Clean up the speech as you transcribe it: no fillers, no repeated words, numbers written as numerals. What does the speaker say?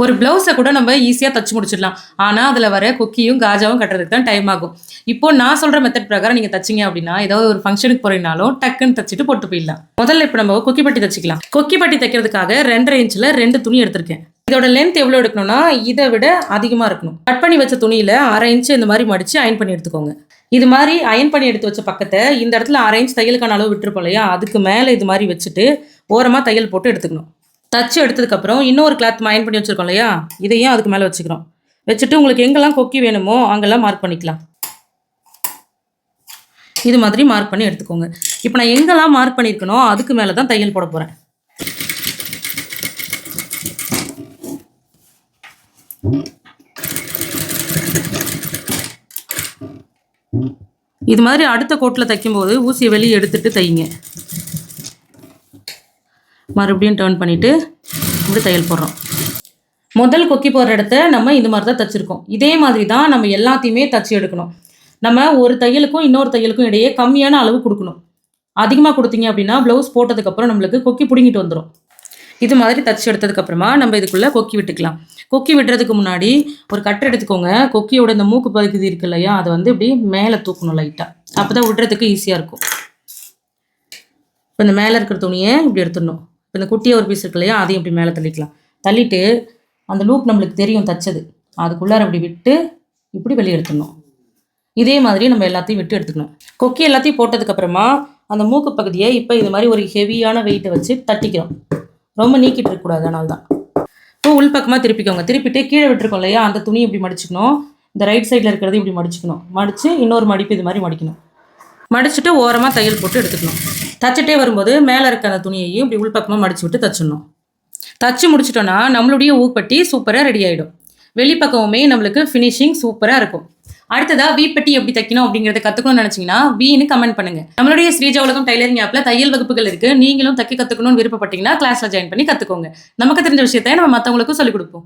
ஒரு ப்ளவுஸை கூட நம்ம ஈஸியாக தச்சு முடிச்சிடலாம். ஆனால் அதில் வர கொக்கியும் காஜாவும் கட்டுறதுக்கு தான் டைம் ஆகும். இப்போ நான் சொல்கிற மெத்தட் பிரகாரம் நீங்கள் தச்சிங்க அப்படின்னா ஏதாவது ஒரு ஃபங்க்ஷனுக்கு போகிறீங்கனாலும் டக்குன்னு தச்சுட்டு போட்டு போயிடலாம். முதல்ல இப்போ நம்ம கொக்கி பட்டி தச்சிக்கலாம். கொக்கி பட்டி தைக்கிறதுக்காக 2.5 இன்ச்சில் 2 துணி எடுத்திருக்கேன். இதோட லென்த் எவ்வளோ எடுக்கணும்னா இதை விட அதிகமாக இருக்கணும். கட் பண்ணி வச்ச துணியில் 1/2 இன்ச்சு இந்த மாதிரி மடித்து அயன் பண்ணி எடுத்துக்கோங்க. இது மாதிரி அயன் பண்ணி எடுத்து வச்ச பக்கத்தை இந்த இடத்துல 1/2 இன்ச் தையலுக்கான அளவு விட்டுருப்போம் இல்லையா, அதுக்கு மேலே இது மாதிரி வச்சுட்டு ஓரமாக தையல் போட்டு எடுத்துக்கணும். தச்சு எடுத்ததுக்கப்புறம் இன்னொரு கிளாத் அயன் பண்ணி வச்சுருக்கோம் இல்லையா, இதையும் அதுக்கு மேலே வச்சுக்கிறோம். வச்சுட்டு உங்களுக்கு எங்கெல்லாம் கொக்கி வேணுமோ அங்கெல்லாம் மார்க் பண்ணிக்கலாம். இது மாதிரி மார்க் பண்ணி எடுத்துக்கோங்க. இப்போ நான் எங்கெல்லாம் மார்க் பண்ணியிருக்கணும் அதுக்கு மேலே தான் தையல் போட போகிறேன். இது மாதிரி அடுத்த கோட்டில் தைக்கும்போது ஊசியை வெளியே எடுத்துட்டு தைங்க. மறுபடியும் டர்ன் பண்ணிவிட்டு இப்படி தையல் போடுறோம். முதல் கொக்கி போடுற இடத்த நம்ம இந்த மாதிரி தான் தைச்சிருக்கோம். இதே மாதிரி தான் நம்ம எல்லாத்தையுமே தைச்சி எடுக்கணும். நம்ம ஒரு தையலுக்கும் இன்னொரு தையலுக்கும் இடையே கம்மியான அளவு கொடுக்கணும். அதிகமாக கொடுத்தீங்க அப்படின்னா ப்ளவுஸ் போட்டதுக்கப்புறம் நம்மளுக்கு கொக்கி பிடுங்கிட்டு வந்துடும். இது மாதிரி தச்சு எடுத்ததுக்கப்புறமா நம்ம இதுக்குள்ளே கொக்கி விட்டுக்கலாம். கொக்கி விட்டுறதுக்கு முன்னாடி ஒரு கட்டை எடுத்துக்கோங்க. கொக்கியோட இந்த மூக்கு பகுதி இருக்கு இல்லையா, அதை வந்து இப்படி மேலே தூக்கணும் லைட்டாக. அப்போ தான் விடுறதுக்கு ஈஸியாக இருக்கும். இப்போ இந்த மேலே இருக்கிற துணியை இப்படி எடுத்துடணும். இப்போ இந்த குட்டியாக ஒரு பீஸ் இருக்கு இல்லையா, அதையும் இப்படி மேலே தள்ளிக்கலாம். தள்ளிட்டு அந்த லூப் நம்மளுக்கு தெரியும் தச்சது, அதுக்குள்ளார அப்படி விட்டு இப்படி வெளியே எடுத்துடணும். இதே மாதிரி நம்ம எல்லாத்தையும் விட்டு எடுத்துக்கணும். கொக்கி எல்லாத்தையும் போட்டதுக்கப்புறமா அந்த மூக்கு பகுதியை இப்போ இது மாதிரி ஒரு ஹெவியான வெயிட்டை வச்சு தட்டிக்கிறோம். ரொம்ப நீக்கிட்டு இருக்கக்கூடாது, அதனால தான். இப்போ உள் பக்கமாக திருப்பிக்கோங்க. திருப்பிட்டு கீழே விட்டுருக்கோம் இல்லையா, அந்த துணியை இப்படி மடிச்சுக்கணும். இந்த ரைட் சைடில் இருக்கிறது இப்படி மடிச்சுக்கணும். மடித்து இன்னொரு மடிப்பு இது மாதிரி மடிக்கணும். மடிச்சுட்டு ஓரமாக தையல் போட்டு எடுத்துக்கணும். தச்சுட்டே வரும்போது மேலே இருக்க அந்த துணியையும் இப்படி உள் பக்கமாக மடிச்சு விட்டு தச்சிடணும். தச்சு முடிச்சிட்டோன்னா நம்மளுடைய ஊப்பட்டி சூப்பராக ரெடி ஆகிடும். வெளிப்பக்கமுமே நம்மளுக்கு ஃபினிஷிங் சூப்பராக இருக்கும். அடுத்ததாக வீப்பட்டி எப்படி தைக்கணும் அப்படிங்கிறத கற்றுக்கணும்னு நினச்சிங்கன்னா வீன்னு கமெண்ட் பண்ணுங்கள். நம்மளுடைய ஸ்ரீஜா உலகம் டைலரிங் ஆப்பில் தையல் வகுப்புகள் இருக்குது. நீங்களும் தைக்க கற்றுக்கணும்னு விருப்பப்பட்டீங்கன்னா கிளாஸில் ஜாயின் பண்ணி கற்றுக்கோங்க. நமக்கு தெரிஞ்ச விஷயத்தை நம்ம மற்றவங்களுக்கும் சொல்லிக் கொடுப்போம்.